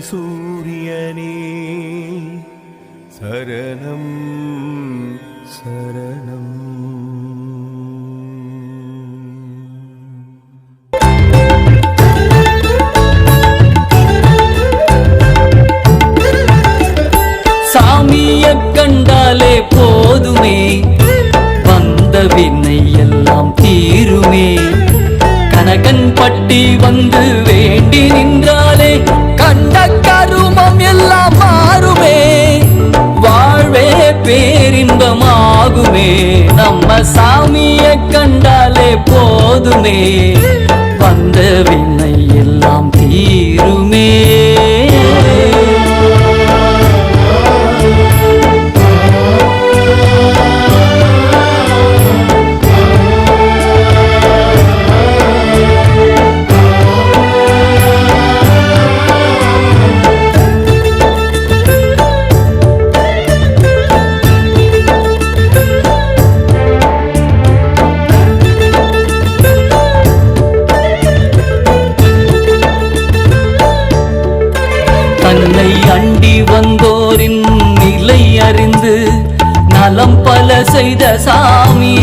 சூரியனே சரணம் சரணம். சாமிய கண்டாலே போதுமே, வந்த வினை எல்லாம் தீருமே. கனகன் பட்டி வந்து வேண்டி நின்றாலே கண்ட கருமம் எல்லாம் மாறுமே. வாழ்வே பேரின்பமாகுமே, நம்ம சாமிய கண்டாலே போதுமே, வந்த வினை எல்லாம் தீருமே. தன்னை அண்டி வந்தோரின் நிலை அறிந்து நலம் பல செய்த சாமி,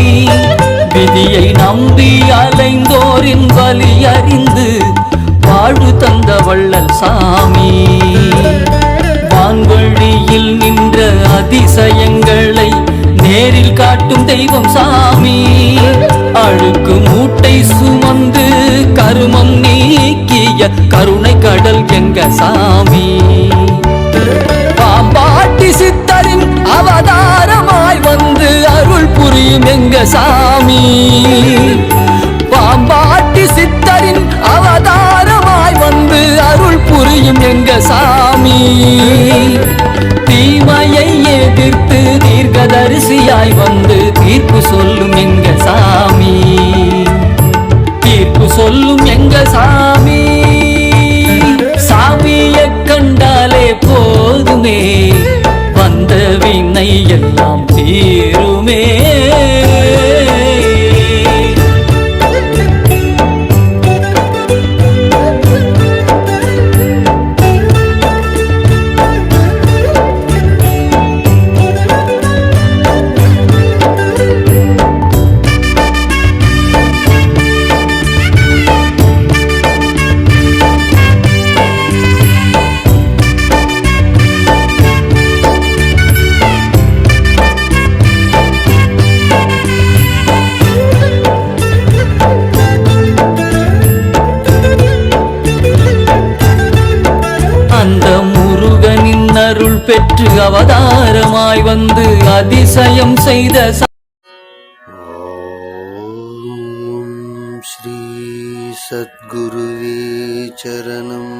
விதியை நம்பி அலைந்தோரின் வலி அறிந்து வாழ்வு தந்த வள்ளல் சாமி. வான்வழியில் நின்ற அதிசயங்களை நேரில் காட்டும் தெய்வம் சாமி. அழுக்கு மூட்டை சுமந்து கருமம் நீக்கிய கருணை கடல் எங்க சாமி. பாம்பாட்டி சித்தரின் அவதாரமாய் வந்து அருள் புரியும் எங்க சாமி. பாம்பாட்டி சித்தரின் அவதாரமாய் வந்து அருள் புரியும் எங்க சாமி. தீமையை எதிர்த்து தீர்க்கதரிசியாய் வந்து தீர்ப்பு சொல்லும் எங்க சாமி. தீர்ப்பு சொல்லும் எங்க சாமி. சாமிய கண்டாலே போதுமே, வந்த வினை எல்லாம் தீருமே. அந்த முருகனின் அருள் பெற்று அவதாரமாய் வந்து அதிசயம் செய்த ஓம் ஸ்ரீ சத்குருவே சரணம்.